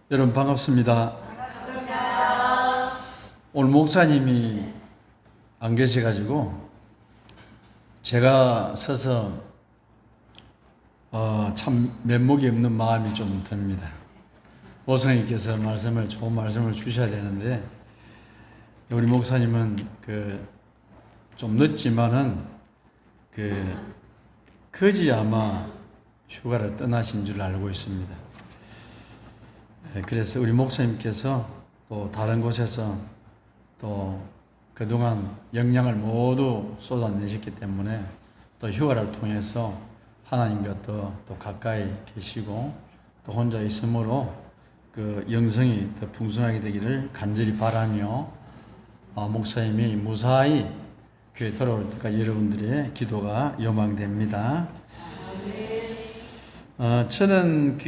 여러분 반갑습니다. 오늘 목사님이 안 계셔가지고 제가 서서 참 면목이 없는 마음이 좀 듭니다. 목사님께서 좋은 말씀을 주셔야 되는데 우리 목사님은 좀 늦지만은 거지 아마 휴가를 떠나신 줄 알고 있습니다. 그래서 우리 목사님께서 또 다른 곳에서 또 그동안 역량을 모두 쏟아내셨기 때문에 또 휴가를 통해서 하나님과 또 가까이 계시고 또 혼자 있으므로 그 영성이 더 풍성하게 되기를 간절히 바라며 목사님이 무사히 교회 돌아올 때까지 여러분들의 기도가 요망됩니다. 저는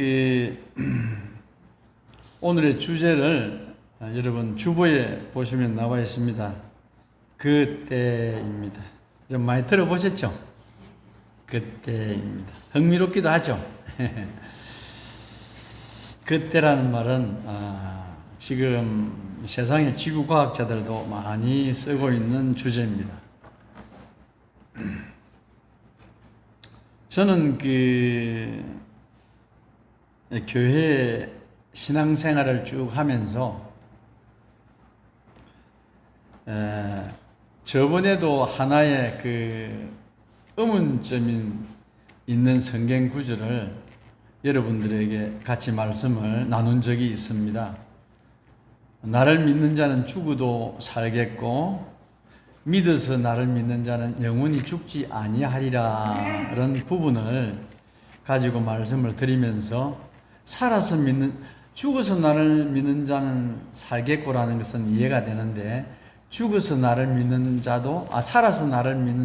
오늘의 주제를 여러분 주보에 보시면 나와 있습니다. 그때입니다. 좀 많이 들어보셨죠? 그때입니다. 흥미롭기도 하죠? 그때라는 말은 지금 세상의 지구과학자들도 많이 쓰고 있는 주제입니다. 저는 교회 신앙생활을 쭉 하면서 저번에도 하나의 의문점이 있는 성경 구절을 여러분들에게 같이 말씀을 나눈 적이 있습니다. 나를 믿는 자는 죽어도 살겠고 믿어서 나를 믿는 자는 영원히 죽지 아니하리라 라는 부분을 가지고 말씀을 드리면서 죽어서 나를 믿는 자는 살겠고라는 것은 이해가 되는데 살아서 나를 믿는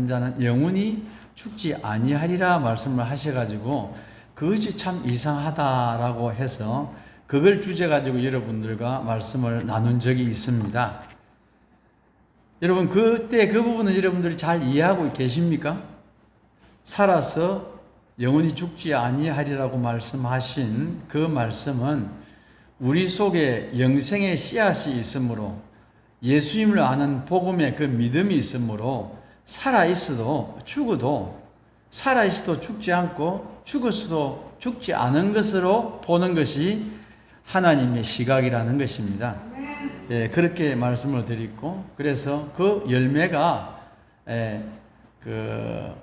자는 영원히 죽지 아니하리라 말씀을 하셔가지고 그것이 참 이상하다라고 해서 그걸 주제 가지고 여러분들과 말씀을 나눈 적이 있습니다. 여러분 그때 그 부분은 여러분들이 잘 이해하고 계십니까? 살아서 영원히 죽지 아니하리라고 말씀하신 그 말씀은 우리 속에 영생의 씨앗이 있으므로 예수님을 아는 복음의 그 믿음이 있으므로 살아있어도 죽지 않고 죽었어도 죽지 않은 것으로 보는 것이 하나님의 시각이라는 것입니다. 그렇게 말씀을 드리고 그래서 그 열매가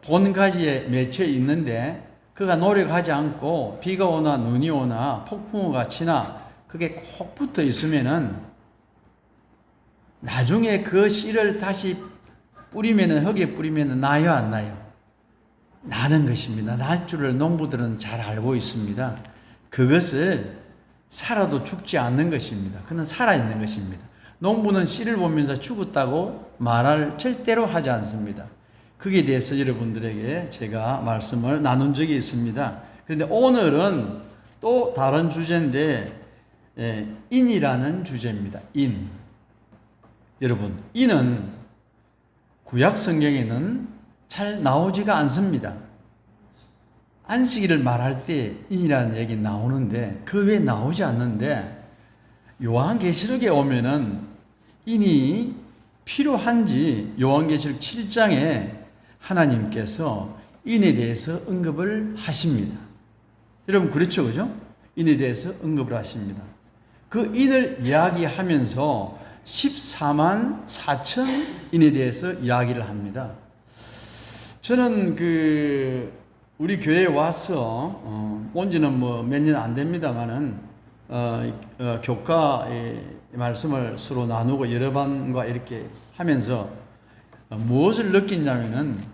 본 가지에 맺혀 있는데 그가 노력하지 않고 비가 오나 눈이 오나 폭풍우가 치나 그게 콕 붙어 있으면은 나중에 그 씨를 다시 흙에 뿌리면은 나요 안 나요? 나는 것입니다. 날 줄을 농부들은 잘 알고 있습니다. 그것을 살아도 죽지 않는 것입니다. 그는 살아있는 것입니다. 농부는 씨를 보면서 죽었다고 말을 절대로 하지 않습니다. 거기에 대해서 여러분들에게 제가 말씀을 나눈 적이 있습니다. 그런데 오늘은 또 다른 주제인데 인이라는 주제입니다. 인. 여러분, 인은 구약 성경에는 잘 나오지가 않습니다. 안식일을 말할 때 인이라는 얘기 나오는데 그 외에 나오지 않는데 요한계시록에 오면은 인이 필요한지 요한계시록 7장에 하나님께서 인에 대해서 언급을 하십니다. 여러분 그렇죠, 그죠? 인에 대해서 언급을 하십니다. 그 인을 이야기하면서 14만 4천 인에 대해서 이야기를 합니다. 저는 우리 교회에 와서 온 지는 몇 년 안 됩니다만은 교과의 말씀을 서로 나누고 여러 번과 이렇게 하면서 무엇을 느끼냐면은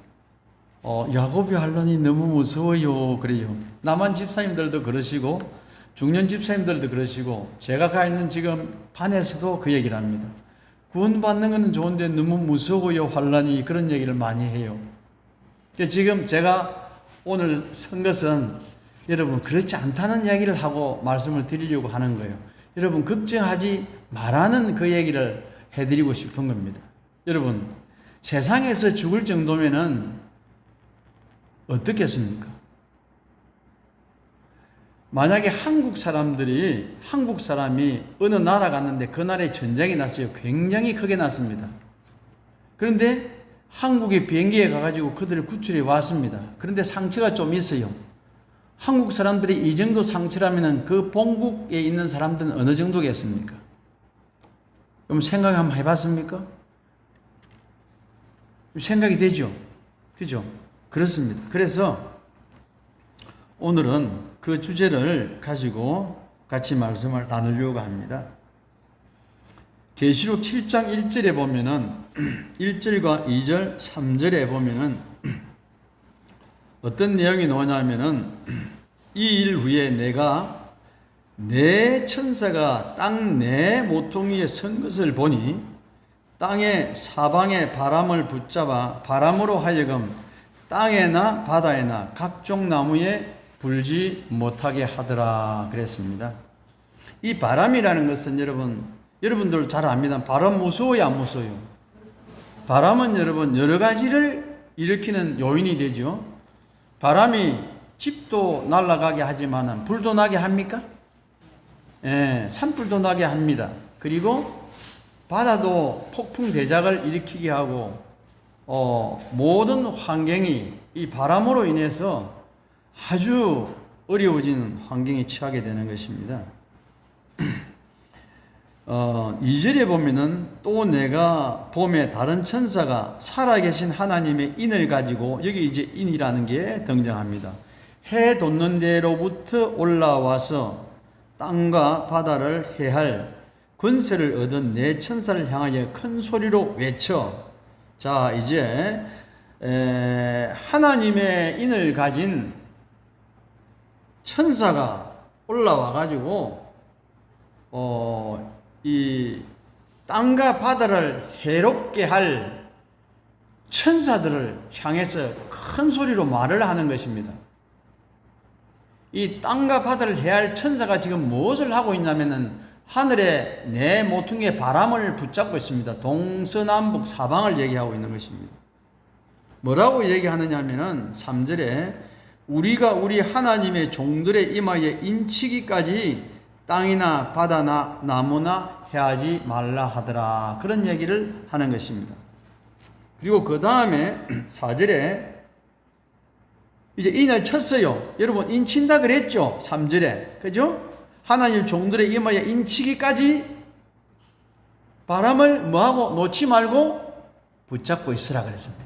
야곱이 환란이 너무 무서워요 그래요. 남한 집사님들도 그러시고 중년 집사님들도 그러시고 제가 가 있는 지금 반에서도 그 얘기를 합니다. 구원받는 것은 좋은데 너무 무서워요 환란이 그런 얘기를 많이 해요. 지금 제가 오늘 쓴 것은 여러분 그렇지 않다는 이야기를 하고 말씀을 드리려고 하는 거예요. 여러분 걱정하지 말라는 그 얘기를 해드리고 싶은 겁니다. 여러분 세상에서 죽을 정도면은 어떻겠습니까? 만약에 한국 사람이 어느 나라 갔는데 그 나라에 전쟁이 났어요. 굉장히 크게 났습니다. 그런데 한국의 비행기에 가가지고 그들을 구출해 왔습니다. 그런데 상처가 좀 있어요. 한국 사람들이 이 정도 상처라면 그 본국에 있는 사람들은 어느 정도겠습니까? 그럼 생각 한번 해봤습니까? 생각이 되죠? 그죠? 그렇습니다. 그래서 오늘은 그 주제를 가지고 같이 말씀을 나누려고 합니다. 계시록 7장 1절에 보면은 1절과 2절, 3절에 보면은 어떤 내용이 나오냐면은 이 일 후에 내가 내 천사가 땅 내 모퉁이에 선 것을 보니 땅의 사방에 바람을 붙잡아 바람으로 하여금 땅에나 바다에나 각종 나무에 불지 못하게 하더라 그랬습니다. 이 바람이라는 것은 여러분들 잘 압니다. 바람 무서워요, 안 무서워요? 바람은 여러분 여러 가지를 일으키는 요인이 되죠. 바람이 집도 날아가게 하지만 불도 나게 합니까? 예, 산불도 나게 합니다. 그리고 바다도 폭풍 대작을 일으키게 하고 모든 환경이 이 바람으로 인해서 아주 어려워지는 환경에 처하게 되는 것입니다. 2절에 보면은 또 내가 봄에 다른 천사가 살아계신 하나님의 인을 가지고, 여기 이제 인이라는 게 등장합니다. 해 돋는 데로부터 올라와서 땅과 바다를 해할 권세를 얻은 내 천사를 향하여 큰 소리로 외쳐. 자, 이제 하나님의 인을 가진 천사가 올라와 가지고 이 땅과 바다를 해롭게 할 천사들을 향해서 큰 소리로 말을 하는 것입니다. 이 땅과 바다를 해할 천사가 지금 무엇을 하고 있냐면은 하늘에 내 모퉁이에 바람을 붙잡고 있습니다. 동서남북 사방을 얘기하고 있는 것입니다. 뭐라고 얘기하느냐 하면은 3절에 우리가 우리 하나님의 종들의 이마에 인치기까지 땅이나 바다나 나무나 해하지 말라 하더라. 그런 얘기를 하는 것입니다. 그리고 그 다음에 4절에 이제 인을 쳤어요. 여러분 인친다 그랬죠? 3절에. 그죠? 하나님 종들의 이마에 인치기까지 바람을 뭐하고 놓지 말고 붙잡고 있으라 그랬습니다.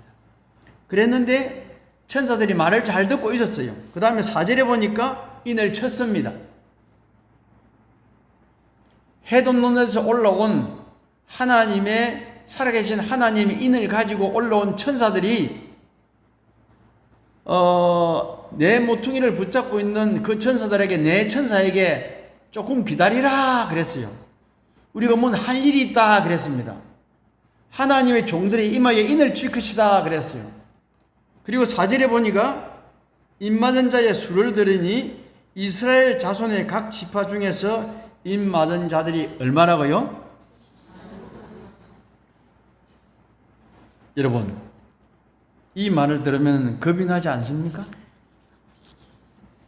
그랬는데 천사들이 말을 잘 듣고 있었어요. 그 다음에 4절에 보니까 인을 쳤습니다. 해돋는 데서 올라온 하나님의 살아계신 하나님의 인을 가지고 올라온 천사들이 내 모퉁이를 붙잡고 있는 그 천사들에게, 내 천사에게 조금 기다리라 그랬어요. 우리가 뭔 할 일이 있다 그랬습니다. 하나님의 종들의 이마에 인을 칠 것이다 그랬어요. 그리고 4절에 보니까 인 맞은 자의 수를 들으니 이스라엘 자손의 각 지파 중에서 인 맞은 자들이 얼마라고요? 여러분 이 말을 들으면 겁이 나지 않습니까?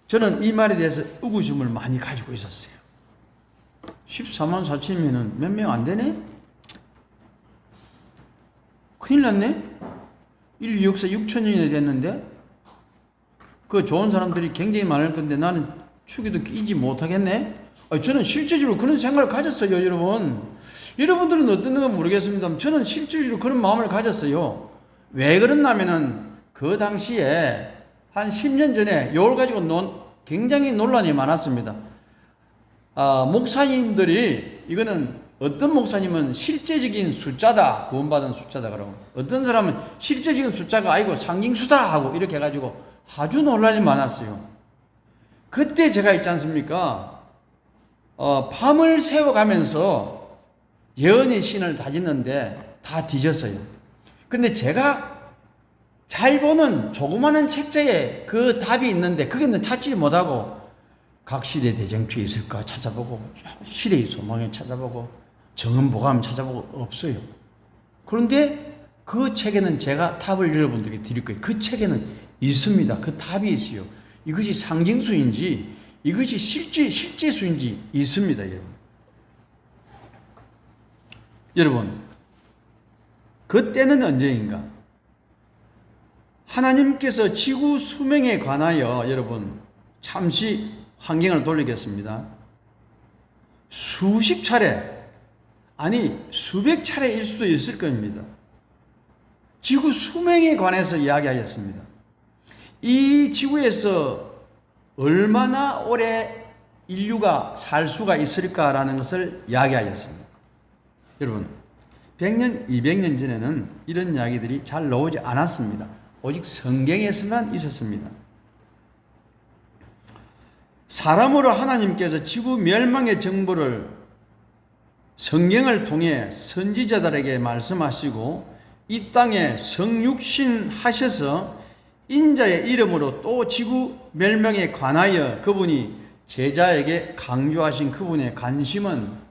저는 이 말에 대해서 의구심을 많이 가지고 있었어요. 14만 4천이면 몇 명 안 되네? 큰일 났네? 인류 역사 6천년이 됐는데 그 좋은 사람들이 굉장히 많을 건데 나는 축에도 끼지 못하겠네? 저는 실제적으로 그런 생각을 가졌어요, 여러분. 여러분들은 어떤가 모르겠습니다. 저는 실제적으로 그런 마음을 가졌어요. 왜 그랬냐면은 그 당시에 한 10년 전에 이걸 가지고 굉장히 논란이 많았습니다. 목사님들이, 이거는 어떤 목사님은 실제적인 숫자다, 구원받은 숫자다 그러고, 어떤 사람은 실제적인 숫자가 아니고 상징수다 하고 이렇게 해가지고 아주 논란이 많았어요. 그때 제가 있지 않습니까? 밤을 새워가면서 예언의 신을 다졌는데 다 뒤졌어요. 근데 제가 잘 보는 조그마한 책자에 그 답이 있는데 그게는 찾지 못하고 각 시대 대쟁투에 있을까 찾아보고, 시대의 소망에 찾아보고, 정음보감 찾아보고 없어요. 그런데 그 책에는 제가 답을 여러분들에게 드릴 거예요. 그 책에는 있습니다. 그 답이 있어요. 이것이 상징수인지 이것이 실제 수인지 있습니다, 여러분. 여러분, 그때는 언제인가? 하나님께서 지구 수명에 관하여 여러분 잠시 환경을 돌리겠습니다. 수십 차례, 아니 수백 차례일 수도 있을 겁니다. 지구 수명에 관해서 이야기하였습니다. 이 지구에서 얼마나 오래 인류가 살 수가 있을까라는 것을 이야기하였습니다. 여러분, 100년, 200년 전에는 이런 이야기들이 잘 나오지 않았습니다. 오직 성경에서만 있었습니다. 사람으로 하나님께서 지구 멸망의 정보를 성경을 통해 선지자들에게 말씀하시고 이 땅에 성육신 하셔서 인자의 이름으로 또 지구 멸망에 관하여 그분이 제자에게 강조하신 그분의 관심은,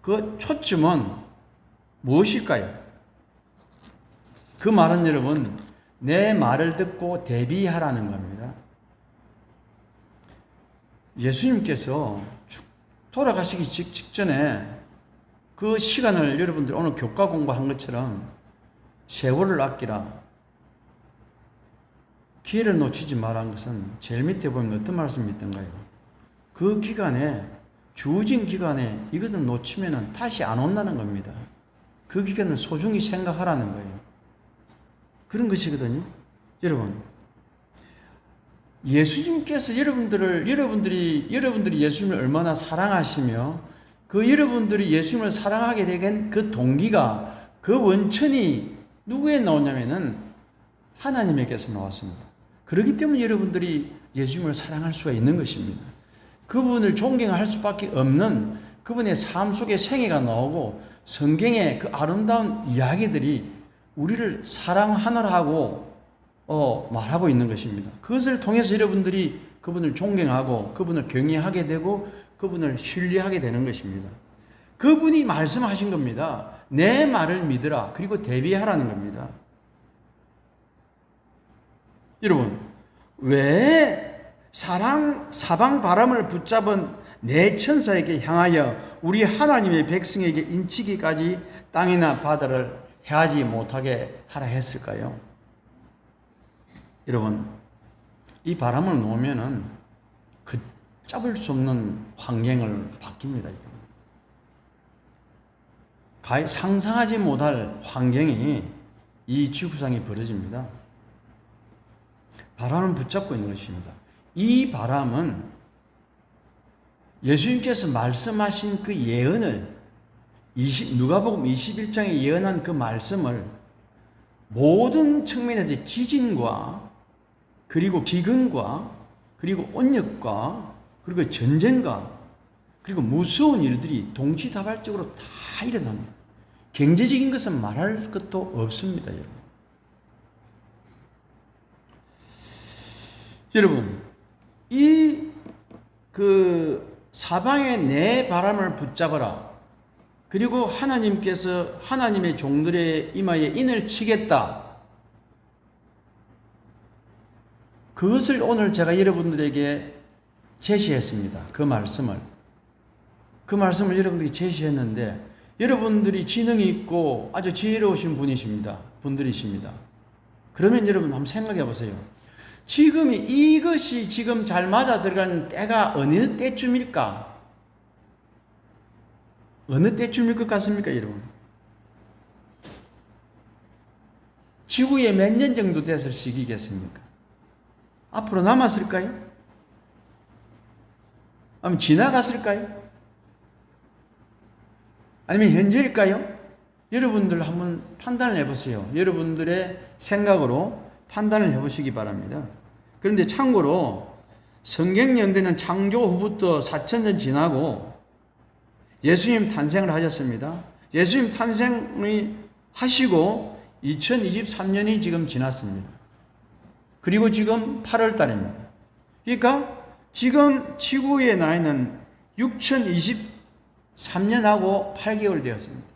그 초점은 무엇일까요? 그 말은 여러분, 내 말을 듣고 대비하라는 겁니다. 예수님께서 돌아가시기 직전에 그 시간을 여러분들 오늘 교과 공부한 것처럼 세월을 아끼라, 기회를 놓치지 말라는 것은 제일 밑에 보면 어떤 말씀이 있던가요? 그 기간에, 주어진 기간에 이것을 놓치면 다시 안 온다는 겁니다. 그 기간을 소중히 생각하라는 거예요. 그런 것이거든요. 여러분, 예수님께서 여러분들이 예수님을 얼마나 사랑하시며 그 여러분들이 예수님을 사랑하게 된 그 동기가, 그 원천이 누구에 나오냐면은 하나님에게서 나왔습니다. 그렇기 때문에 여러분들이 예수님을 사랑할 수가 있는 것입니다. 그분을 존경할 수밖에 없는 그분의 삶 속에 생애가 나오고 성경의 그 아름다운 이야기들이 우리를 사랑하느라고 말하고 있는 것입니다. 그것을 통해서 여러분들이 그분을 존경하고 그분을 경외하게 되고 그분을 신뢰하게 되는 것입니다. 그분이 말씀하신 겁니다. 내 말을 믿으라. 그리고 대비하라는 겁니다. 여러분, 왜 사방 바람을 붙잡은 내 천사에게 향하여 우리 하나님의 백성에게 인치기까지 땅이나 바다를 해하지 못하게 하라 했을까요? 여러분, 이 바람을 놓으면은 걷잡을 수 없는 환경을 바뀝니다. 상상하지 못할 환경이 이 지구상에 벌어집니다. 바람을 붙잡고 있는 것입니다. 이 바람은 예수님께서 말씀하신 그 예언을, 누가복음 21장에 예언한 그 말씀을 모든 측면에서 지진과 그리고 기근과 그리고 온역과 그리고 전쟁과 그리고 무서운 일들이 동시다발적으로 다 일어납니다. 경제적인 것은 말할 것도 없습니다, 여러분. 여러분, 사방에 내 바람을 붙잡아라. 그리고 하나님께서 하나님의 종들의 이마에 인을 치겠다. 그것을 오늘 제가 여러분들에게 제시했습니다. 그 말씀을 여러분들에게 제시했는데, 여러분들이 지능이 있고 아주 지혜로우신 분들이십니다. 그러면 여러분 한번 생각해 보세요. 이것이 지금 잘 맞아 들어가는 때가 어느 때쯤일까? 어느 때쯤일 것 같습니까, 여러분? 지구에 몇 년 정도 됐을 시기겠습니까? 앞으로 남았을까요? 아니면 지나갔을까요? 아니면 현재일까요? 여러분들 한번 판단을 해보세요. 여러분들의 생각으로 판단을 해보시기 바랍니다. 그런데 참고로 성경 연대는 창조 후부터 4,000년 지나고 예수님 탄생을 하셨습니다. 예수님 탄생을 하시고 2023년이 지금 지났습니다. 그리고 지금 8월 달입니다. 그러니까 지금 지구의 나이는 6023년하고 8개월 되었습니다.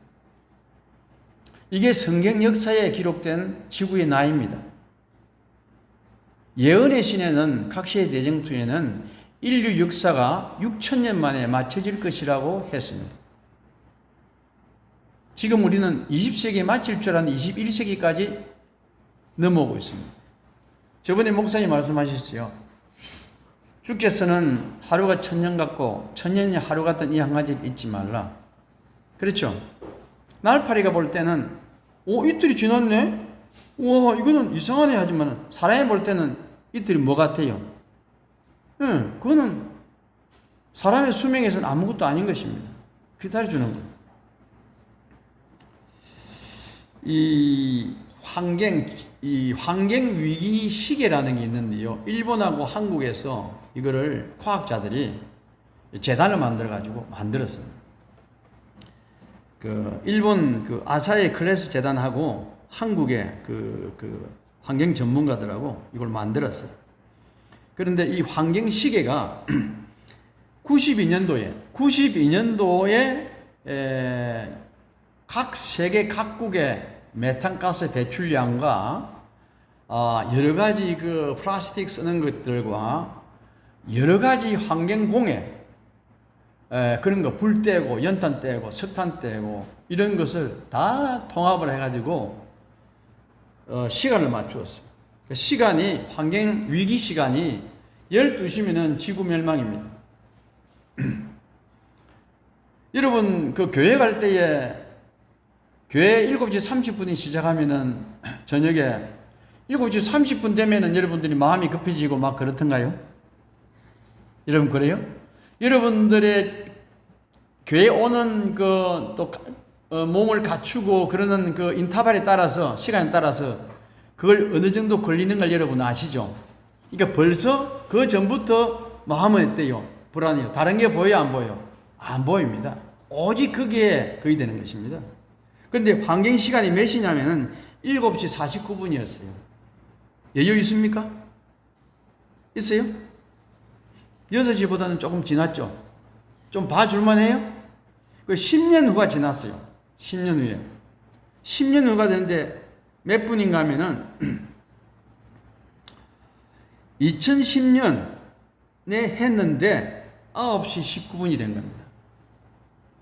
이게 성경 역사에 기록된 지구의 나이입니다. 예언의 신에는 각 시의 대쟁투에는 인류 역사가 6,000년 만에 맞춰질 것이라고 했습니다. 지금 우리는 20세기에 마칠 줄 아는 21세기까지 넘어오고 있습니다. 저번에 목사님 말씀하셨죠. 주께서는 하루가 1000년 같고 1000년이 하루 같던 이 한 가지 잊지 말라. 그렇죠? 날파리가 볼 때는 이틀이 지났네? 우와, 이거는 이상하네 하지만 사람이 볼 때는 이틀이 뭐 같아요? 그거는 사람의 수명에서는 아무것도 아닌 것입니다. 기다려주는 것. 이 환경 위기 시계라는 게 있는데요. 일본하고 한국에서 이거를 과학자들이 재단을 만들어가지고 만들었습니다. 일본 아사히 클래스 재단하고 한국의 환경 전문가들하고 이걸 만들었어요. 그런데 이 환경 시계가 92년도에 각 세계 각국의 메탄가스 배출량과 여러 가지 플라스틱 쓰는 것들과 여러 가지 환경 공해 그런 거 불 떼고 연탄 떼고 석탄 떼고 이런 것을 다 통합을 해가지고 시간을 맞추었어요. 시간이 환경 위기 시간이 12시면은 지구 멸망입니다. 여러분 교회 갈 때에 교회 7시 30분이 시작하면은 저녁에 7시 30분 되면은 여러분들이 마음이 급해지고 막 그렇던가요? 여러분 그래요? 여러분들의 교회 오는 또 몸을 갖추고 그러는 인터벌에 따라서 시간에 따라서 그걸 어느 정도 걸리는 걸 여러분 아시죠? 그러니까 벌써 그 전부터 마음은 어때요? 불안해요. 다른 게 보여요? 안 보여요? 안 보입니다. 오직 거기에 거의 되는 것입니다. 그런데 환경 시간이 몇 시냐면은 7시 49분이었어요. 여유 있습니까? 있어요? 6시보다는 조금 지났죠? 좀 봐줄만 해요? 10년 후가 지났어요. 10년 후에. 10년 후가 됐는데 몇 분인가 하면은 2010년에 했는데 9시 19분이 된 겁니다.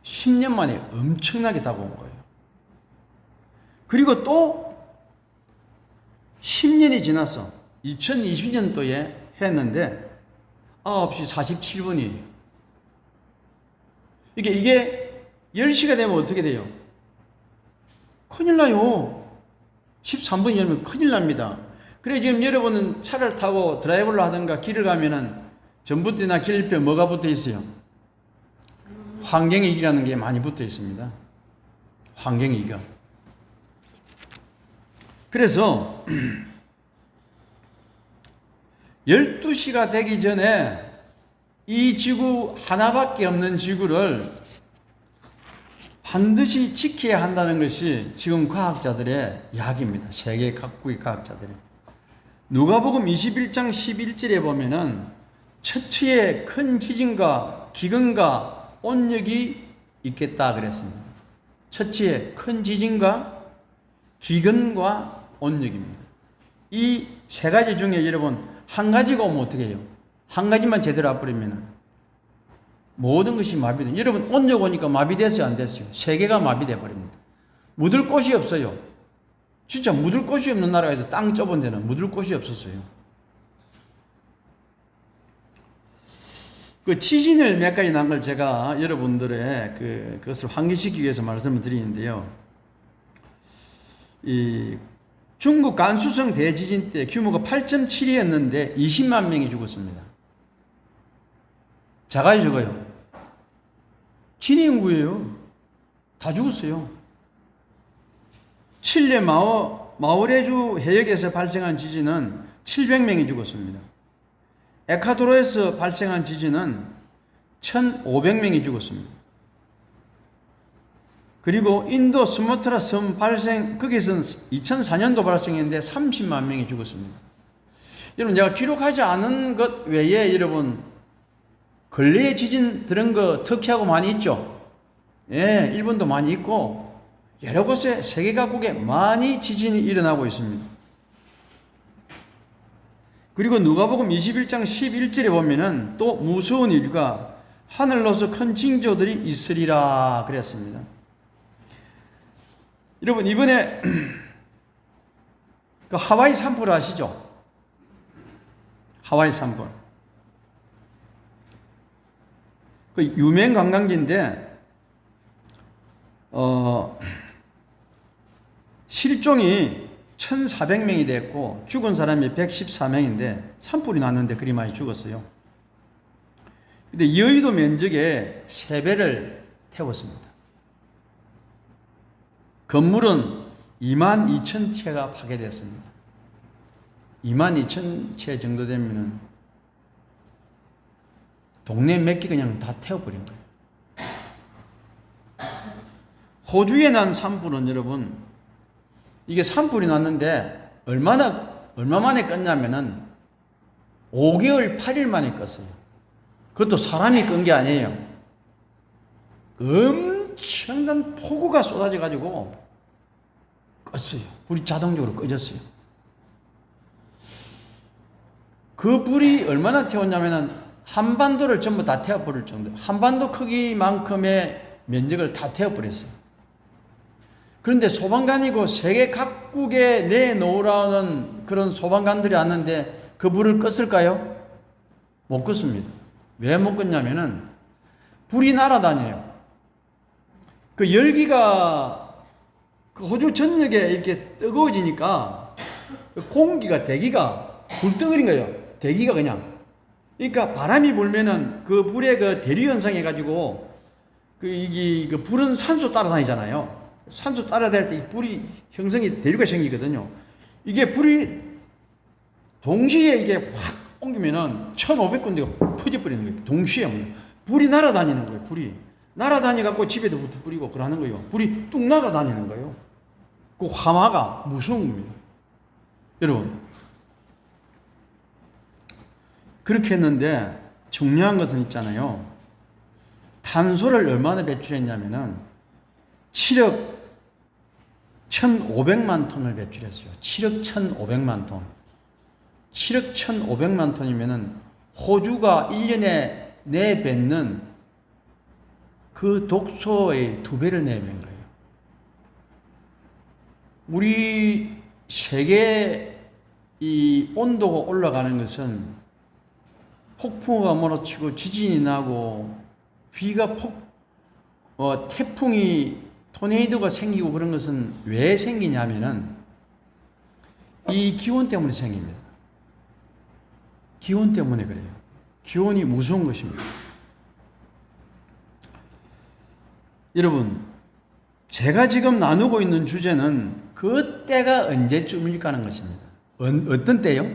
10년 만에 엄청나게 다가온 거예요. 그리고 또 10년이 지났어. 2020년도에 했는데 9시 47분이. 이게 10시가 되면 어떻게 돼요? 큰일 나요. 13분이면 큰일 납니다. 그래 지금 여러분은 차를 타고 드라이브를 하든가 길을 가면은 전봇대나 길옆에 뭐가 붙어 있어요? 환경위기라는 게 많이 붙어 있습니다. 환경위기가. 그래서 12시가 되기 전에 이 지구 하나밖에 없는 지구를 반드시 지켜야 한다는 것이 지금 과학자들의 이야기입니다. 세계 각국의 과학자들이. 누가복음 21장 11절에 보면은 처치에 큰 지진과 기근과 온역이 있겠다 그랬습니다. 처치에 큰 지진과 기근과 온역입니다. 이 세 가지 중에 여러분 한 가지가 오면 어떻게 해요? 한 가지만 제대로 안 뿌리면 모든 것이 마비돼요. 여러분 온역 오니까 마비됐어요? 안 됐어요? 세계가 마비돼 버립니다. 묻을 곳이 없어요. 진짜 묻을 곳이 없는 나라에서 땅 좁은 데는 묻을 곳이 없었어요. 지진을 몇 가지 난 걸 제가 여러분들의 그것을 환기시키기 위해서 말씀을 드리는데요. 이 중국 간수성 대지진 때 규모가 8.7이었는데 20만 명이 죽었습니다. 작아요, 적어요? 진해 인구예요. 다 죽었어요. 칠레 마우레주 해역에서 발생한 지진은 700명이 죽었습니다. 에콰도르에서 발생한 지진은 1,500명이 죽었습니다. 그리고 인도 스마트라 섬 거기서는 2004년도 발생했는데 30만 명이 죽었습니다. 여러분, 제가 기록하지 않은 것 외에 여러분, 근래의 지진 들은 거 터키하고 많이 있죠? 예, 일본도 많이 있고, 여러 곳에 세계 각국에 많이 지진이 일어나고 있습니다. 그리고 누가복음 21장 11절에 보면은 또 무서운 일과 하늘로서 큰 징조들이 있으리라 그랬습니다. 여러분, 이번에 그 하와이 산불 아시죠? 하와이 산불. 그 유명 관광지인데 실종이 1,400명이 됐고 죽은 사람이 114명인데 산불이 났는데 그리 많이 죽었어요. 근데 여의도 면적의 3배를 태웠습니다. 건물은 22,000채가 파괴됐습니다. 22,000채 정도 되면은 동네 몇 개 그냥 다 태워버린 거예요. 호주에 난 산불은 여러분, 이게 산불이 났는데 얼마 만에 껐냐면은 5개월 8일 만에 껐어요. 그것도 사람이 끈 게 아니에요. 엄청난 폭우가 쏟아져 가지고 껐어요. 불이 자동적으로 꺼졌어요. 그 불이 얼마나 태웠냐면은 한반도를 전부 다 태워버릴 정도, 한반도 크기만큼의 면적을 다 태워버렸어요. 그런데 소방관이고 세계 각국에 내놓으라는 그런 소방관들이 왔는데 그 불을 껐을까요? 못 껐습니다. 왜 못 껐냐면은 불이 날아다녀요. 그 열기가 그 호주 전역에 이렇게 뜨거워지니까 그 공기가, 대기가 불덩어린 거예요. 대기가 그냥. 그러니까 바람이 불면은 그 불의 그 대류 현상 해가지고 그 불은 산소 따라다니잖아요. 산소 따라다닐 때 이 불이 형성이, 대류가 생기거든요. 이게 불이 동시에 이게 확 옮기면은 1,500군데가 퍼져버리는 거예요. 동시에. 불이 날아다니는 거예요. 불이. 날아다니갖고 집에도 뿌리고 그러는 거예요. 불이 뚝 날아다니는 거예요. 그 화마가 무서운 겁니다. 여러분. 그렇게 했는데 중요한 것은 있잖아요. 탄소를 얼마나 배출했냐면은 7억 1,500만 톤을 배출했어요. 7억 1,500만 톤. 7억 1,500만 톤이면은 호주가 1년에 내뱉는 그 독소의 2배를 내뱉는 거예요. 우리 세계 이 온도가 올라가는 것은 폭풍우가 몰아치고 지진이 나고 비가 태풍이 토네이도가 생기고 그런 것은 왜 생기냐면은 이 기온 때문에 생깁니다. 기온 때문에 그래요. 기온이 무서운 것입니다. 여러분, 제가 지금 나누고 있는 주제는 그 때가 언제쯤일까 하는 것입니다. 어떤 때요?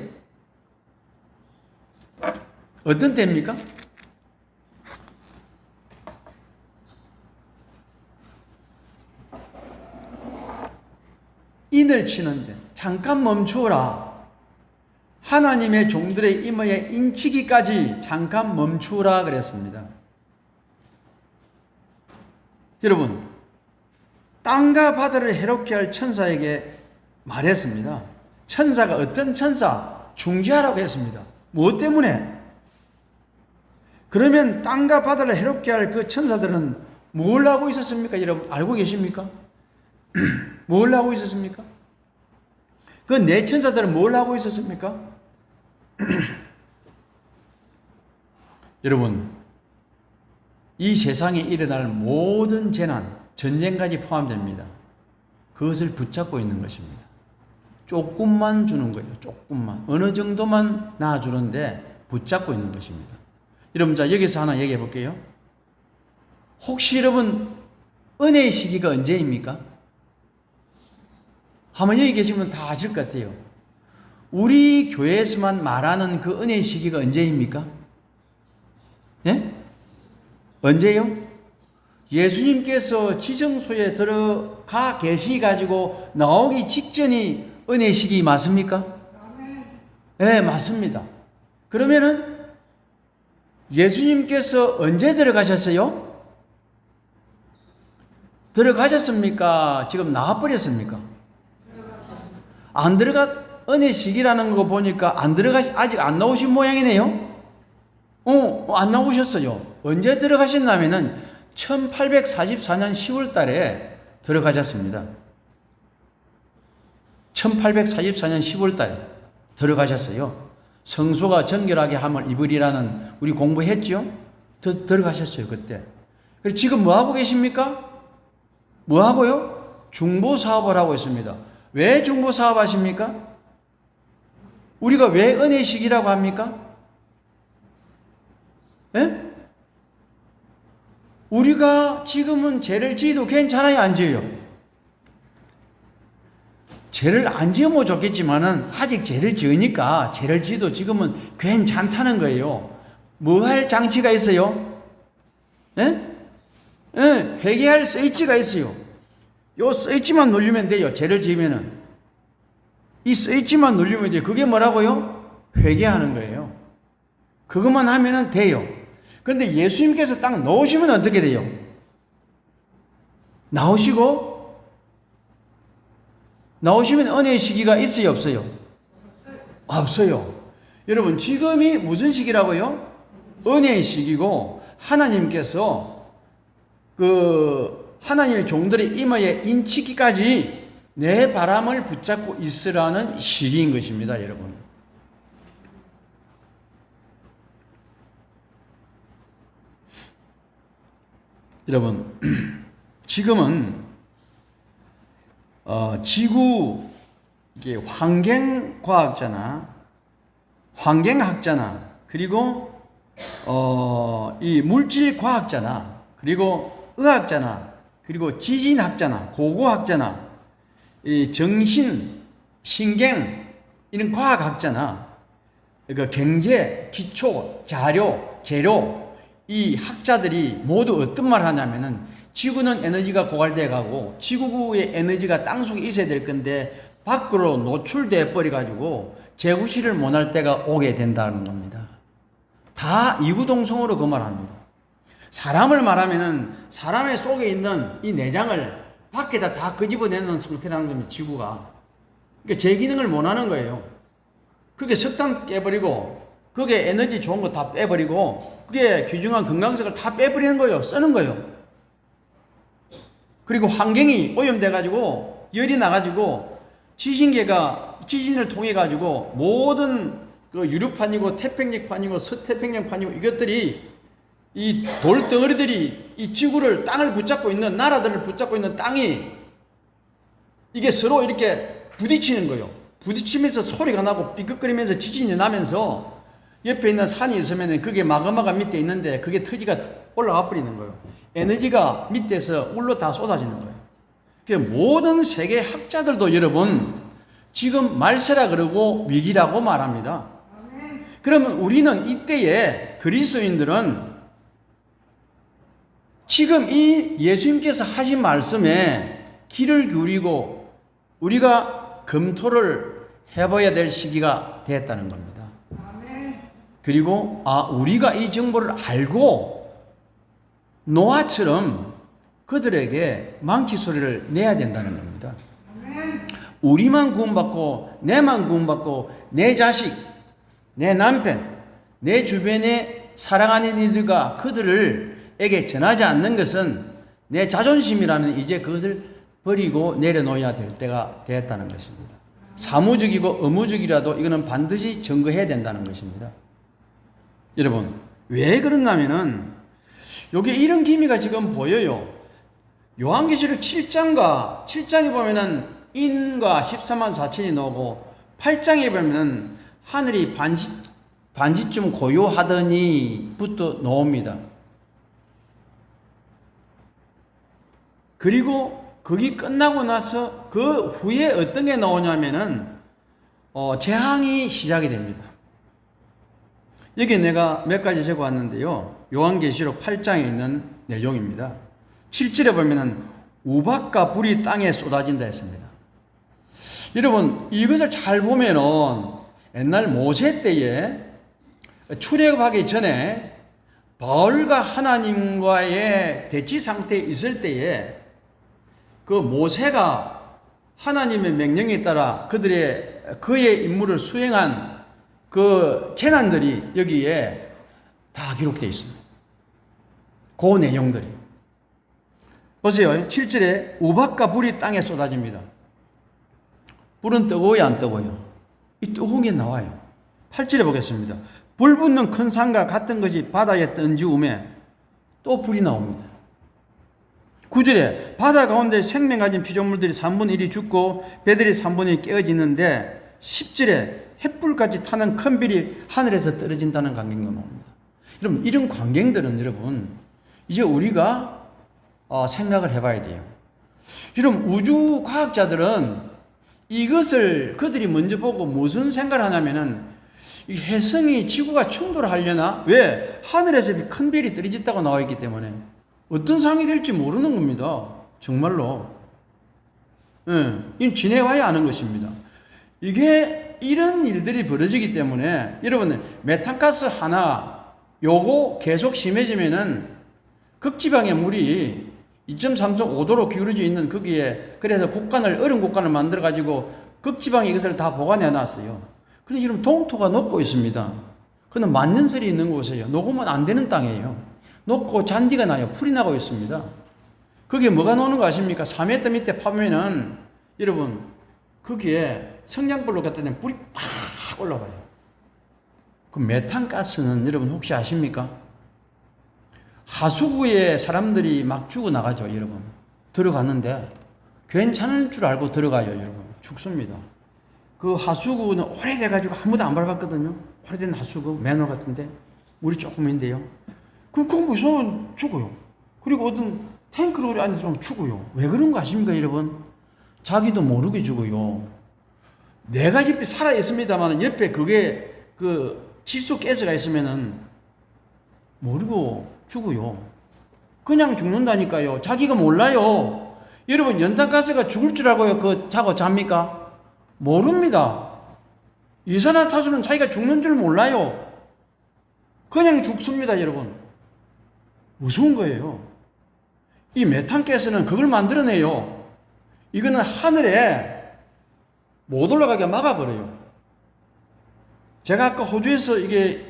어떤 때입니까? 인을 치는데 잠깐 멈추어라. 하나님의 종들의 임하에 인치기까지 잠깐 멈추어라 그랬습니다. 여러분, 땅과 바다를 해롭게 할 천사에게 말했습니다. 천사가 어떤 천사? 중지하라고 했습니다. 무엇 때문에? 그러면 땅과 바다를 해롭게 할 그 천사들은 뭘 하고 있었습니까? 여러분 알고 계십니까? 뭘 하고 있었습니까? 그 네 천사들은 뭘 하고 있었습니까? 여러분, 이 세상에 일어날 모든 재난, 전쟁까지 포함됩니다. 그것을 붙잡고 있는 것입니다. 조금만 주는 거예요. 조금만. 어느 정도만 놔주는데 붙잡고 있는 것입니다. 여러분, 자, 여기서 하나 얘기해 볼게요. 혹시 여러분, 은혜의 시기가 언제입니까? 한번 여기 계시면 다 아실 것 같아요. 우리 교회에서만 말하는 그 은혜의 시기가 언제입니까? 예? 언제요? 예수님께서 지정소에 들어가 계시가지고 나오기 직전이 은혜의 시기 맞습니까? 네, 맞습니다. 그러면은 예수님께서 언제 들어가셨어요? 들어가셨습니까? 지금 나와버렸습니까? 안 들어가 은혜식이라는 거 보니까 아직 안 나오신 모양이네요. 안 나오셨어요. 언제 들어가셨냐면은 1844년 10월 달에 들어가셨습니다. 1844년 10월 달에 들어가셨어요. 성소가 정결하게 함을 입으리라는 우리 공부했죠? 들어가셨어요, 그때. 그래서 지금 뭐 하고 계십니까? 뭐 하고요? 중보 사업을 하고 있습니다. 왜 중보 사업 하십니까? 우리가 왜 은혜식이라고 합니까? 예? 우리가 지금은 죄를 지어도 괜찮아요, 안 지어요? 죄를 안 지으면 좋겠지만은 아직 죄를 지으니까 죄를 지어도 지금은 괜찮다는 거예요. 뭐 할 장치가 있어요? 예? 예, 회개할 스위치가 있어요. 요 스위치만 누르면 돼요. 죄를 지으면은 이 스위치만 누르면 돼요. 그게 뭐라고요? 회개하는 거예요. 그것만 하면은 돼요. 그런데 예수님께서 딱 넣으시면 어떻게 돼요? 나오시면 은혜의 시기가 있어요, 없어요? 없어요. 여러분, 지금이 무슨 시기라고요? 은혜의 시기고, 하나님께서 하나님의 종들의 임하에 인치기까지 내 바람을 붙잡고 있으라는 시기인 것입니다, 여러분. 여러분, 지금은 지구 이게 환경학자나 그리고 이 물질과학자나 그리고 의학자나 그리고 지진학자나 고고학자나 이 정신, 신경 이런 과학학자나 그러니까 경제, 기초, 자료, 재료 이 학자들이 모두 어떤 말 하냐면은 지구는 에너지가 고갈돼 가고 지구의 에너지가 땅속에 있어야 될 건데 밖으로 노출돼 버려 가지고 재구실을 못할 때가 오게 된다는 겁니다. 다 이구동성으로 그 말합니다. 사람을 말하면은 사람의 속에 있는 이 내장을 밖에다 다 끄집어내는 상태라는 겁니다. 지구가. 그러니까 제 기능을 못 하는 거예요. 그게 석탄 깨버리고 그게 에너지 좋은 거 다 빼버리고 그게 귀중한 건강석을 다 빼버리는 거예요. 쓰는 거예요. 그리고 환경이 오염돼가지고 열이 나가지고 지진을 통해가지고 모든 그 유류판이고 태평양판이고 서태평양판이고 이것들이 이 돌덩어리들이 이 지구를 땅을 붙잡고 있는 나라들을 붙잡고 있는 땅이 이게 서로 이렇게 부딪히는 거예요. 부딪히면서 소리가 나고 삐걱거리면서 지진이 나면서 옆에 있는 산이 있으면 그게 마그마가 밑에 있는데 그게 터지가 올라가 버리는 거예요. 에너지가 밑에서 울로 다 쏟아지는 거예요. 그래서 모든 세계 학자들도 여러분 지금 말세라 그러고 위기라고 말합니다. 그러면 우리는 이때에 그리스도인들은 지금 이 예수님께서 하신 말씀에 귀를 기울이고 우리가 검토를 해봐야 될 시기가 됐다는 겁니다. 그리고 우리가 이 정보를 알고 노아처럼 그들에게 망치 소리를 내야 된다는 겁니다. 우리만 구원받고 내만 구원받고 내 자식, 내 남편, 내 주변에 사랑하는 이들과 그들에게 전하지 않는 것은 내 자존심이라는 이제 그것을 버리고 내려놓아야 될 때가 되었다는 것입니다. 사무적이고 의무적이라도 이거는 반드시 증거해야 된다는 것입니다. 여러분, 왜 그러냐면은 여기 이런 기미가 지금 보여요. 요한계시록 7장에 보면은 인과 14만 4천이 나오고 8장에 보면은 하늘이 반지쯤 고요하더니부터 나옵니다. 그리고 거기 끝나고 나서 그 후에 어떤 게 나오냐면은 재앙이 시작이 됩니다. 여기 내가 몇 가지 적어왔는데요. 요한계시록 8장에 있는 내용입니다. 7절에 보면은 우박과 불이 땅에 쏟아진다 했습니다. 여러분, 이것을 잘 보면은 옛날 모세 때에 출애굽하기 전에 바울과 하나님과의 대치 상태에 있을 때에 그 모세가 하나님의 명령에 따라 그들의 그의 임무를 수행한 그 재난들이 여기에 다 기록되어 있습니다. 그 내용들이. 보세요. 7절에 우박과 불이 땅에 쏟아집니다. 불은 뜨거워요, 안 뜨거워요? 이 뜨거운 게 나와요. 8절에 보겠습니다. 불 붙는 큰 산과 같은 것이 바다에 던지우매 또 불이 나옵니다. 9절에 바다 가운데 생명 가진 피조물들이 3분의 1이 죽고 배들이 3분의 1이 깨어지는데 10절에 햇불같이 타는 큰 별이 하늘에서 떨어진다는 광경도 나옵니다. 여러분, 이런 광경들은 여러분 이제 우리가 생각을 해봐야 돼요. 여러분, 우주 과학자들은 이것을 그들이 먼저 보고 무슨 생각을 하냐면은 이 혜성이 지구가 충돌하려나? 왜? 하늘에서 큰 별이 떨어졌다고 나와 있기 때문에 어떤 상황이 될지 모르는 겁니다. 정말로. 이건 지내와야 아는 것입니다. 이게 이런 일들이 벌어지기 때문에 여러분, 메탄가스 하나 요거 계속 심해지면은 극지방의 물이 2.3.5도로 기울어져 있는 거기에, 그래서 얼음 곡간을 만들어 가지고 극지방에 이것을 다 보관해 놨어요. 그런데 지금 동토가 녹고 있습니다. 그는 만년설이 있는 곳이에요. 녹으면 안 되는 땅이에요. 녹고 잔디가 나요. 풀이 나고 있습니다. 거기에 뭐가 노는 거 아십니까? 4m 밑에 파면은 여러분 거기에 성냥불로 갖다 대면 불이 팍 올라가요. 그 메탄가스는 여러분 혹시 아십니까? 하수구에 사람들이 막 죽어 나가죠, 여러분. 들어갔는데 괜찮을 줄 알고 들어가요, 여러분. 죽습니다. 그 하수구는 오래돼가지고 아무도 안 밟았거든요. 오래된 하수구, 맨홀 같은데 물이 조금인데요. 그럼 그거 무서우면 죽어요. 그리고 어떤 탱크로 안에 들어가면 죽어요. 왜 그런 거 아십니까, 여러분? 자기도 모르게 죽어요. 내가 옆에 살아 있습니다만 옆에 그게 그 질소 가스가 있으면은 모르고 죽어요. 그냥 죽는다니까요. 자기가 몰라요. 여러분, 연탄가스가 죽을 줄 알고요 그 자고 잡니까? 모릅니다. 이산화탄소는 자기가 죽는 줄 몰라요. 그냥 죽습니다, 여러분. 무서운 거예요. 이 메탄가스는 그걸 만들어내요. 이거는 하늘에 못 올라가게 막아버려요. 제가 아까 호주에서 이게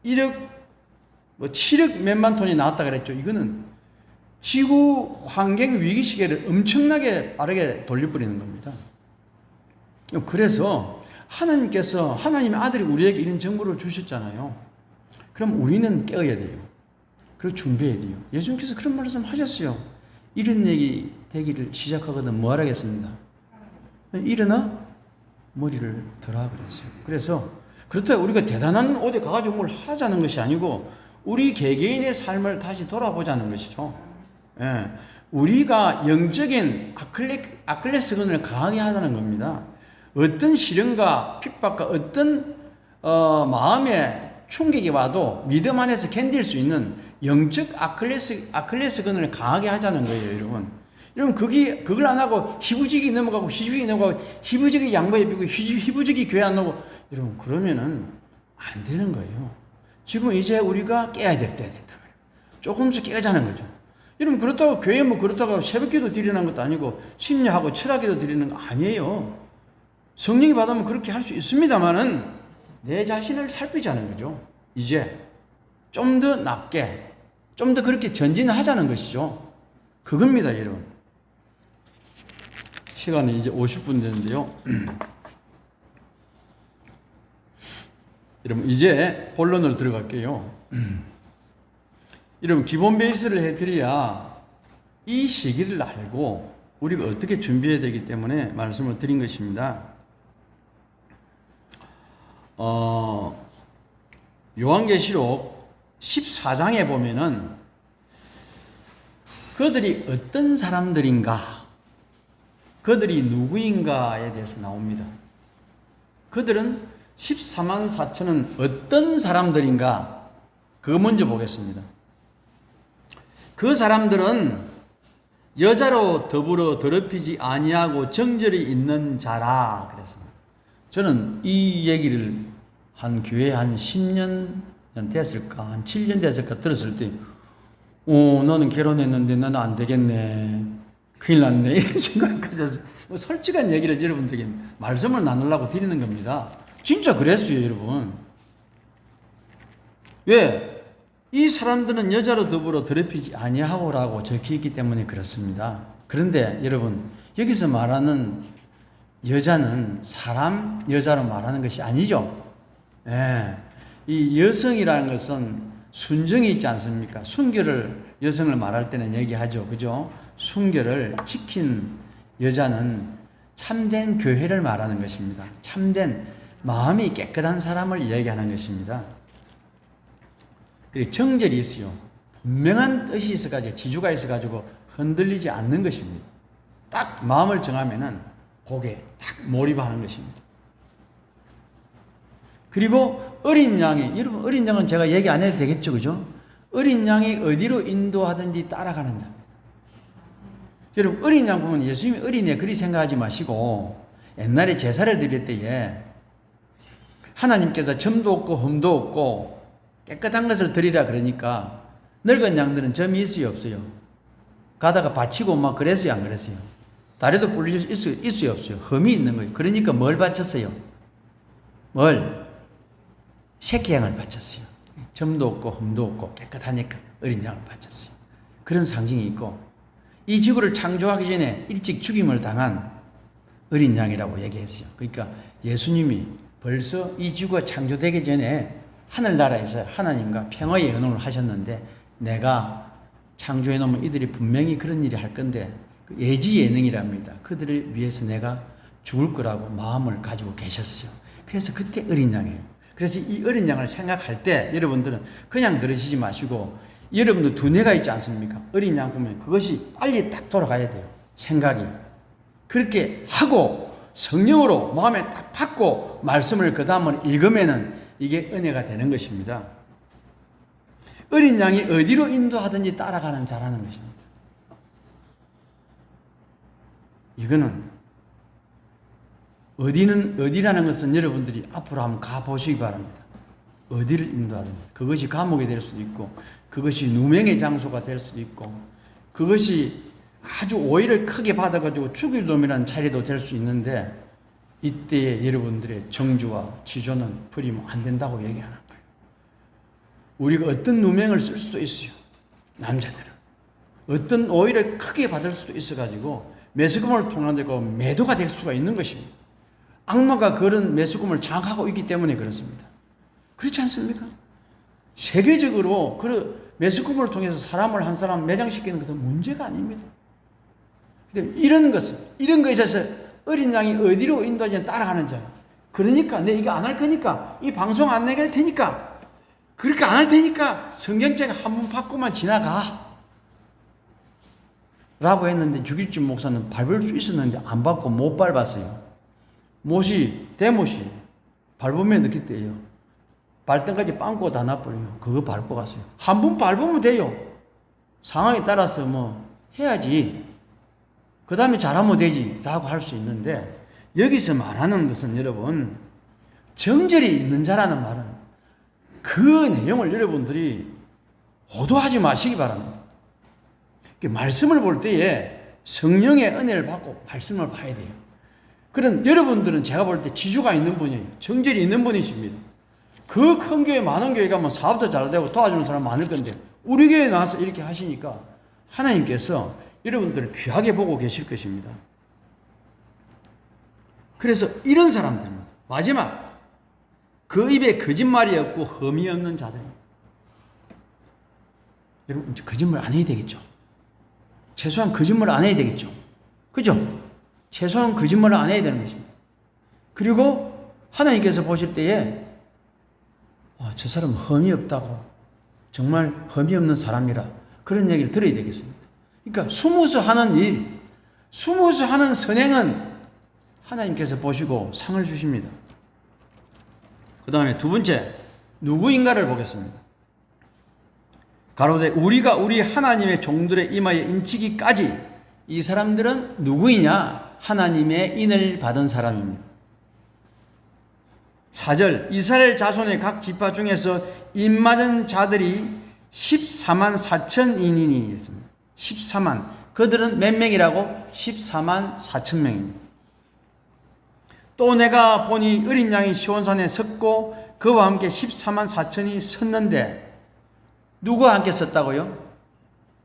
7억 몇만 톤이 나왔다 그랬죠. 이거는 지구 환경 위기 시계를 엄청나게 빠르게 돌려버리는 겁니다. 그래서 하나님께서, 하나님의 아들이 우리에게 이런 정보를 주셨잖아요. 그럼 우리는 깨어야 돼요. 그리고 준비해야 돼요. 예수님께서 그런 말씀 하셨어요. 이런 얘기 되기를 시작하거든 뭐 하라겠습니다. 일어나 머리를 들어 그랬어요. 그래서 그렇다고 우리가 대단한 어디 가가지고 뭘 하자는 것이 아니고 우리 개개인의 삶을 다시 돌아보자는 것이죠. 예. 우리가 영적인 아킬레스건을 강하게 하자는 겁니다. 어떤 시련과 핍박과 어떤 마음의 충격이 와도 믿음 안에서 견딜 수 있는 영적 아킬레스건을 강하게 하자는 거예요, 여러분. 여러분, 그걸 안 하고 희부지기 넘어가고 희부지기 양보해 비고 희부지기 교회 안 오고 여러분, 그러면은 안 되는 거예요. 지금 이제 우리가 깨야 될 때가 됐다. 조금씩 깨자는 거죠. 여러분, 그렇다고 교회 그렇다고 새벽기도 드리는 것도 아니고 심야하고 철학기도 드리는 거 아니에요. 성령이 받으면 그렇게 할 수 있습니다만은 내 자신을 살피자는 거죠. 이제 좀 더 낫게, 좀 더 그렇게 전진하자는 것이죠. 그겁니다, 여러분. 시간이 이제 50분 됐는데요. 여러분, 이제 본론을 들어갈게요. 여러분, 기본 베이스를 해드려야 이 시기를 알고 우리가 어떻게 준비해야 되기 때문에 말씀을 드린 것입니다. 요한계시록 14장에 보면은 그들이 어떤 사람들인가, 그들이 누구인가에 대해서 나옵니다. 그들은 14만 4천은 어떤 사람들인가, 그거 먼저 보겠습니다. 그 사람들은 여자로 더불어 더럽히지 아니하고 정절이 있는 자라 그랬습니다. 저는 이 얘기를 한 교회 한 10년 됐을까, 한 7년 됐을까 들었을 때, 너는 결혼했는데 나는 안 되겠네, 큰일 났네, 이런 생각을 가졌어요. 뭐 솔직한 얘기를 여러분들에게 말씀을 나누려고 드리는 겁니다. 진짜 그랬어요, 여러분. 왜? 이 사람들은 여자로 더불어 더럽히지 아니하고라고 적혀있기 때문에 그렇습니다. 그런데 여러분, 여기서 말하는 여자는 사람 여자로 말하는 것이 아니죠. 예. 이 여성이라는 것은 순정이 있지 않습니까? 순결을 여성을 말할 때는 얘기하죠. 그죠? 순결을 지킨 여자는 참된 교회를 말하는 것입니다. 참된 마음이 깨끗한 사람을 얘기하는 것입니다. 그리고 정절이 있어요. 분명한 뜻이 있어가지고 지주가 있어가지고 흔들리지 않는 것입니다. 딱 마음을 정하면은 거기에 딱 몰입하는 것입니다. 그리고 어린 양이, 여러분 어린 양은 제가 얘기 안 해도 되겠죠, 그죠? 어린 양이 어디로 인도하든지 따라가는 자입니다. 여러분 어린 양 보면 예수님이 어린애 그리 생각하지 마시고 옛날에 제사를 드릴 때에 하나님께서 점도 없고 흠도 없고 깨끗한 것을 드리라 그러니까 늙은 양들은 점이 있어요, 없어요? 가다가 바치고 막 그랬어요, 안 그랬어요? 다리도 불릴 수 있어요, 없어요? 흠이 있는 거예요. 그러니까 뭘 바쳤어요? 뭘? 새끼양을 바쳤어요. 점도 없고 흠도 없고 깨끗하니까 어린 양을 바쳤어요. 그런 상징이 있고 이 지구를 창조하기 전에 일찍 죽임을 당한 어린 양이라고 얘기했어요. 그러니까 예수님이 벌써 이 지구가 창조되기 전에 하늘나라에서 하나님과 평화의 언약을 하셨는데 내가 창조해 놓으면 이들이 분명히 그런 일이 할 건데 예지 예능이랍니다. 그들을 위해서 내가 죽을 거라고 마음을 가지고 계셨어요. 그래서 그때 어린 양이에요. 그래서 이 어린 양을 생각할 때 여러분들은 그냥 들으시지 마시고 여러분도 두뇌가 있지 않습니까? 어린 양 보면 그것이 빨리 딱 돌아가야 돼요. 생각이. 그렇게 하고 성령으로 마음에 딱 받고 말씀을 그 다음을 읽으면은 이게 은혜가 되는 것입니다. 어린 양이 어디로 인도하든지 따라가는 자라는 것입니다. 이거는 어디라는 것은 여러분들이 앞으로 한번 가보시기 바랍니다. 어디를 인도하든지. 그것이 감옥이 될 수도 있고, 그것이 누명의 장소가 될 수도 있고, 그것이 아주 오해를 크게 받아가지고 죽일 놈이라는 자리도 될 수 있는데, 이때에 여러분들의 정주와 지조는 버리면 안 된다고 얘기하는 거예요. 우리가 어떤 누명을 쓸 수도 있어요. 남자들은. 어떤 오해를 크게 받을 수도 있어가지고, 매스금을 통한다고 매도가 될 수가 있는 것입니다. 악마가 그런 매스금을 장악하고 있기 때문에 그렇습니다. 그렇지 않습니까? 세계적으로 그 매스금을 통해서 사람을 한 사람 매장시키는 것은 문제가 아닙니다. 이런 것은, 이런 것에 있어서 어린 양이 어디로 인도하지 따라가는 자. 그러니까 내 이거 안 할 거니까, 이 방송 안 내게 할 테니까, 그렇게 안 할 테니까 성경책 한 번 받고만 지나가. 라고 했는데 주길준 목사는 밟을 수 있었는데 안 밟고 못 밟았어요. 대못이 밟으면 늦게 떼요. 발등까지 빵꾸 다 나버려요. 그거 밟고 갔어요. 한 번 밟으면 돼요. 상황에 따라서 뭐 해야지. 그 다음에 잘하면 되지 라고 할 수 있는데 여기서 말하는 것은 여러분 정절이 있는 자라는 말은 그 내용을 여러분들이 호도하지 마시기 바랍니다. 말씀을 볼 때에 성령의 은혜를 받고 말씀을 봐야 돼요. 그런 여러분들은 제가 볼 때 지주가 있는 분이에요. 정절이 있는 분이십니다. 그 큰 교회 많은 교회 가면 사업도 잘 되고 도와주는 사람 많을 건데 우리 교회에 나와서 이렇게 하시니까 하나님께서 여러분들을 귀하게 보고 계실 것입니다. 그래서 이런 사람들 마지막 그 입에 거짓말이 없고 흠이 없는 자들. 여러분 거짓말 안 해야 되겠죠. 최소한 거짓말 안 해야 되겠죠. 그죠? 최소한 거짓말을 안 해야 되는 것입니다. 그리고 하나님께서 보실 때에 저 사람 흠이 없다고 정말 흠이 없는 사람이라 그런 얘기를 들어야 되겠습니다. 그러니까 숨어서 하는 일, 숨어서 하는 선행은 하나님께서 보시고 상을 주십니다. 그 다음에 두 번째 누구인가를 보겠습니다. 가로되 우리가 우리 하나님의 종들의 이마에 인치기까지 이 사람들은 누구이냐? 하나님의 인을 받은 사람입니다. 4절 이스라엘 자손의 각 지파 중에서 인 맞은 자들이 14만 4천인이니 했습니다. 14만 그들은 몇 명이라고? 14만 4천 명입니다. 또 내가 보니 어린 양이 시온산에 섰고 그와 함께 14만 4천이 섰는데 누구와 함께 섰다고요?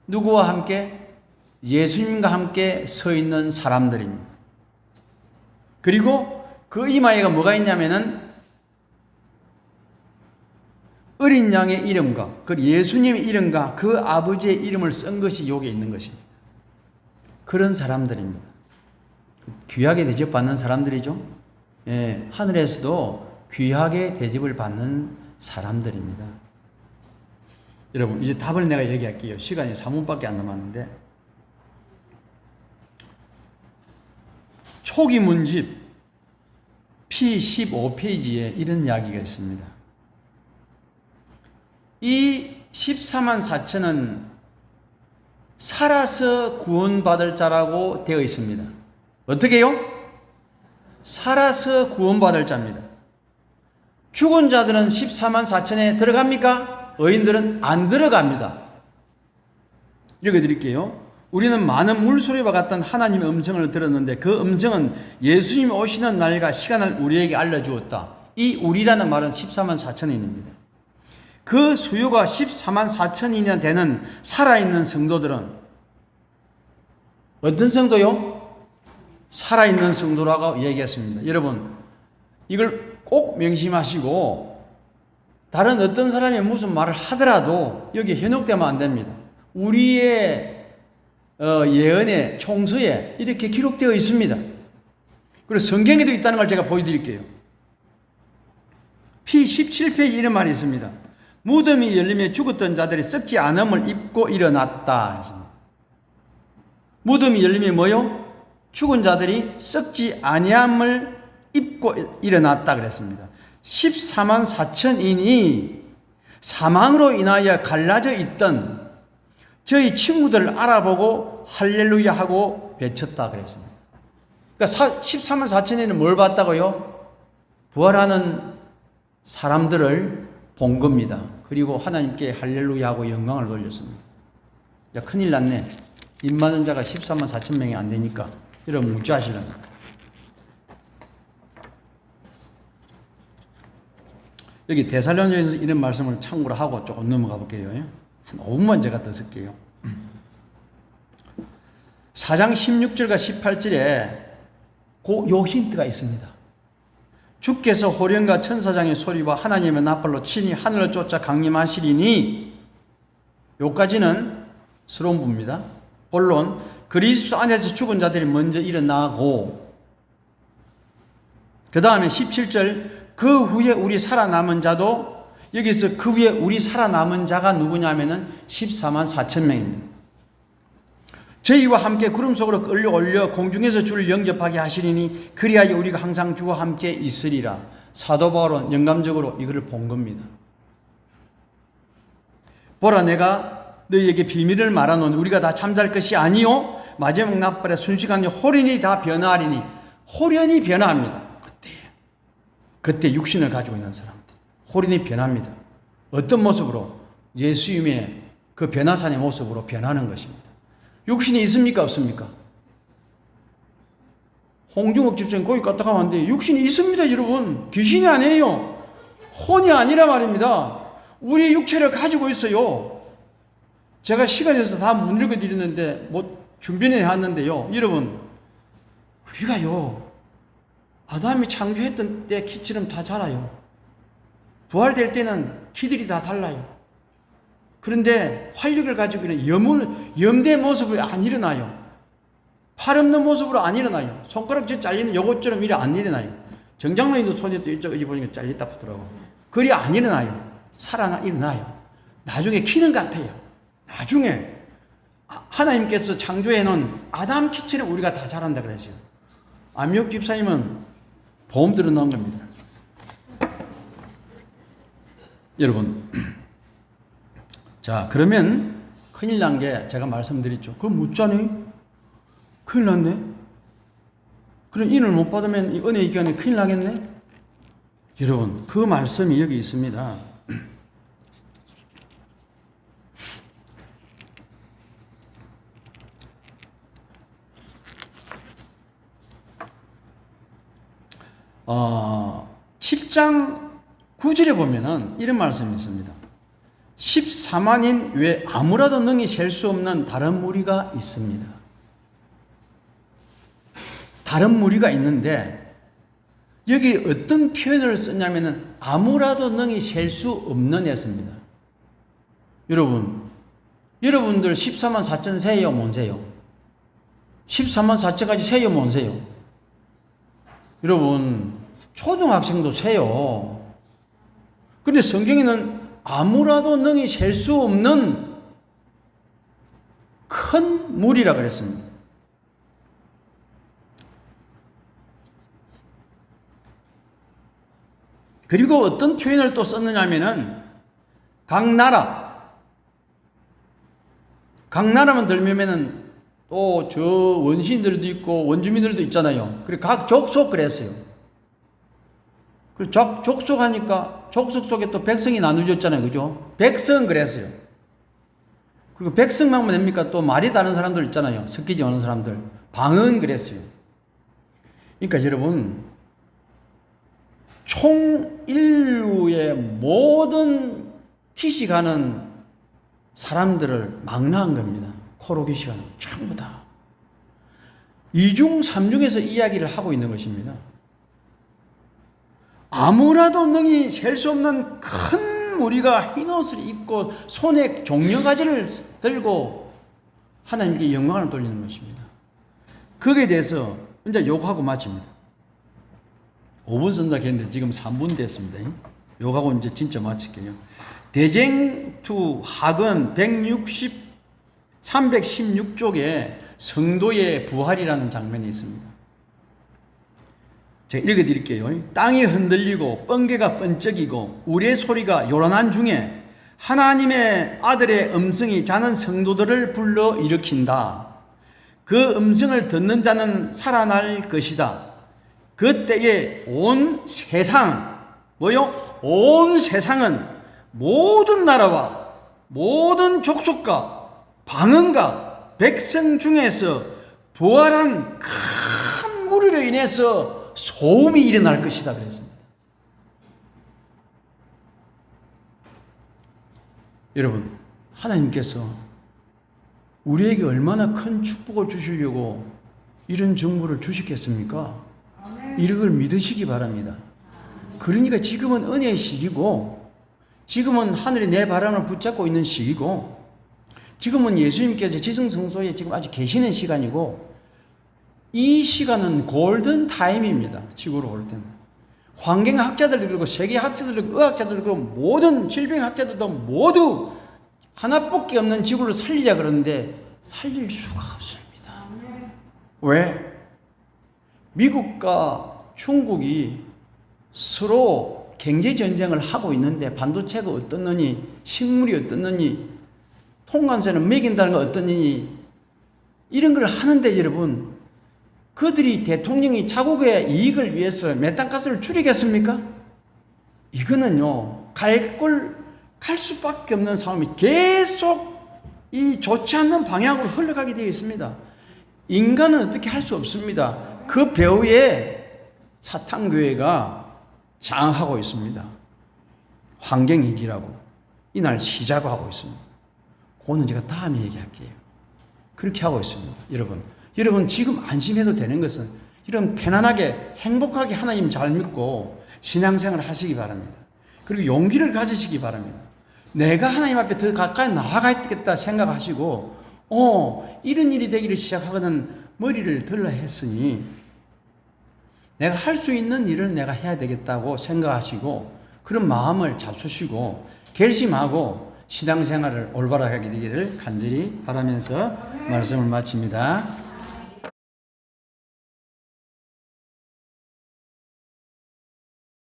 누구와 함께? 예수님과 함께 서 있는 사람들입니다. 그리고 그 이마에가 뭐가 있냐면은 어린 양의 이름과 그 예수님의 이름과 그 아버지의 이름을 쓴 것이 여기에 있는 것입니다. 그런 사람들입니다. 귀하게 대접받는 사람들이죠. 예, 하늘에서도 귀하게 대접을 받는 사람들입니다. 여러분, 이제 답을 내가 얘기할게요. 시간이 3분밖에 안 남았는데, 초기 문집 P15페이지에 이런 이야기가 있습니다. 이 14만 4천은 살아서 구원받을 자라고 되어 있습니다. 어떻게요? 살아서 구원받을 자입니다. 죽은 자들은 14만 4천에 들어갑니까? 의인들은 안 들어갑니다. 읽어드릴게요. 우리는 많은 물소리와 같은 하나님의 음성을 들었는데 그 음성은 예수님이 오시는 날과 시간을 우리에게 알려주었다. 이 우리라는 말은 14만 4천인입니다. 그 수요가 14만 4천이나 되는 살아있는 성도들은 어떤 성도요? 살아있는 성도라고 얘기했습니다. 여러분, 이걸 꼭 명심하시고 다른 어떤 사람이 무슨 말을 하더라도 여기에 현혹되면 안 됩니다. 우리의 예언의 총서에 이렇게 기록되어 있습니다. 그리고 성경에도 있다는 걸 제가 보여드릴게요. P17페이지 이런 말이 있습니다. 무덤이 열리며 죽었던 자들이 썩지 않음을 입고 일어났다. 무덤이 열리면 뭐요? 죽은 자들이 썩지 아니함을 입고 일어났다 그랬습니다. 14만 4천인이 사망으로 인하여 갈라져 있던 저희 친구들을 알아보고 할렐루야 하고 외쳤다 그랬습니다. 그러니까 14만 4천인은 뭘 봤다고요? 부활하는 사람들을 본 겁니다. 그리고 하나님께 할렐루야 하고 영광을 돌렸습니다. 야, 큰일 났네. 입 맞은 자가 14만 4천 명이 안 되니까 여러분 묵주하시랍니다. 여기 데살로니가서 이런 말씀을 참고로 하고 조금 넘어가 볼게요. 한 5분만 제가 더 쓸게요. 4장 16절과 18절에 요 힌트가 있습니다. 주께서 호련과 천사장의 소리와 하나님의 나팔로 친히 하늘을 쫓아 강림하시리니, 요까지는 서론부입니다. 본론, 그리스도 안에서 죽은 자들이 먼저 일어나고, 그 다음에 17절, 그 후에 우리 살아남은 자도, 여기서 그 후에 우리 살아남은 자가 누구냐면은 14만 4천 명입니다. 저희와 함께 구름 속으로 끌려 올려 공중에서 주를 영접하게 하시리니 그리하여 우리가 항상 주와 함께 있으리라. 사도 바울은 영감적으로 이것을 본 겁니다. 보라, 내가 너희에게 비밀을 말하노니 우리가 다 잠잘 것이 아니요 마지막 나팔에 순식간에 홀연히 다 변화하리니. 홀연히 변화합니다. 그때 육신을 가지고 있는 사람들 홀연히 변합니다. 어떤 모습으로? 예수님의 그 변화산의 모습으로 변하는 것입니다. 육신이 있습니까? 없습니까? 홍중옥 집사님 거기 갔다 가면 안 돼요. 육신이 있습니다, 여러분. 귀신이 아니에요. 혼이 아니라 말입니다. 우리 육체를 가지고 있어요. 제가 시간이 있어서 다 못 읽어드리는데 준비해 왔는데요. 여러분, 우리가요, 아담이 창조했던 때 키처럼 다 자라요. 부활될 때는 키들이 다 달라요. 그런데 활력을 가지고 있는 염대의 모습으로 안 일어나요. 팔 없는 모습으로 안 일어나요. 손가락질 잘리는 요것처럼 이래 안 일어나요. 정장로인도 손이 또 이쪽 어디 보니까 잘렸다 붙더라고. 그리 안 일어나요. 일어나요. 나중에 키는 같아요. 나중에 하나님께서 창조해 놓은 아담 키처럼 우리가 다 자란다 그랬어요. 안미옥 집사님은 보험 들어 넣은 겁니다. 여러분, 자, 그러면 큰일 난 게 제가 말씀드렸죠. 그럼 묻자니? 큰일 났네? 그럼 인을 못 받으면 이 은혜의 기간에 큰일 나겠네? 여러분, 그 말씀이 여기 있습니다. 7장 9절에 보면은 이런 말씀이 있습니다. 14만인 외 아무라도 능히 셀 수 없는 다른 무리가 있습니다. 다른 무리가 있는데 여기 어떤 표현을 썼냐면은 아무라도 능히 셀 수 없는 했습니다. 여러분들 14만 4천 세요, 못 세요? 14만 4천까지 세요, 못 세요? 여러분, 초등학생도 세요. 근데 성경에는 아무라도 능히 셀 수 없는 큰 무리라 그랬습니다. 그리고 어떤 표현을 또 썼느냐면은 각 나라만 들면은 또 저 원시인들도 있고 원주민들도 있잖아요. 그리고 각 족속 그랬어요. 그리고 족속 하니까 족속 속에 또 백성이 나누어졌잖아요. 그죠? 백성 그랬어요. 그리고 백성만 됩니까? 또 말이 다른 사람들 있잖아요. 섞이지 않은 사람들. 방언 그랬어요. 그러니까 여러분, 총 인류의 모든 기시가는 사람들을 망라한 겁니다. 코로 기시가는 전부 다. 2중 3중에서 이야기를 하고 있는 것입니다. 아무라도 능히 셀 수 없는 큰 무리가 흰옷을 입고 손에 종려가지를 들고 하나님께 영광을 돌리는 것입니다. 거기에 대해서 이제 욕하고 마칩니다. 5분 쓴다 했는데 지금 3분 됐습니다. 욕하고 이제 진짜 마칠게요. 대쟁투 하근 316쪽에 성도의 부활이라는 장면이 있습니다. 제가 읽어드릴게요. 땅이 흔들리고 번개가 번쩍이고 우리의 소리가 요란한 중에 하나님의 아들의 음성이 자는 성도들을 불러 일으킨다. 그 음성을 듣는 자는 살아날 것이다. 그때에 온 세상, 온 세상은 모든 나라와 모든 족속과 방언과 백성 중에서 부활한 큰 무리로 인해서 소음이 일어날 것이다 그랬습니다. 여러분, 하나님께서 우리에게 얼마나 큰 축복을 주시려고 이런 정보를 주시겠습니까? 이걸 믿으시기 바랍니다. 그러니까 지금은 은혜의 시기고, 지금은 하늘이 내 바람을 붙잡고 있는 시기고, 지금은 예수님께서 지성성소에 지금 아직 계시는 시간이고, 이 시간은 골든 타임입니다. 지구로 올 때는. 환경학자들 그리고 세계학자들 그리고 의학자들 그리고 모든 질병학자들도 모두 하나밖에 없는 지구를 살리자 그러는데 살릴 수가 없습니다. 왜? 미국과 중국이 서로 경제전쟁을 하고 있는데 반도체가 어떻느니, 식물이 어떻느니, 통관세는 매긴다는 거 어떻느니, 이런 걸 하는데 여러분, 그들이 대통령이 자국의 이익을 위해서 메탄가스를 줄이겠습니까? 이거는요, 갈 수밖에 없는 상황이 계속 이 좋지 않는 방향으로 흘러가게 되어 있습니다. 인간은 어떻게 할 수 없습니다. 그 배후에 사탄교회가 장악하고 있습니다. 환경위기라고 이날 시작하고 있습니다. 그거는 제가 다음에 얘기할게요. 그렇게 하고 있습니다. 여러분 지금 안심해도 되는 것은 이런 편안하게 행복하게 하나님 잘 믿고 신앙생활 하시기 바랍니다. 그리고 용기를 가지시기 바랍니다. 내가 하나님 앞에 더 가까이 나아가겠다 생각하시고 이런 일이 되기를 시작하거든 머리를 들라 했으니 내가 할 수 있는 일을 내가 해야 되겠다고 생각하시고 그런 마음을 잡수시고 결심하고 신앙생활을 올바르게 하게 되기를 간절히 바라면서 말씀을 마칩니다.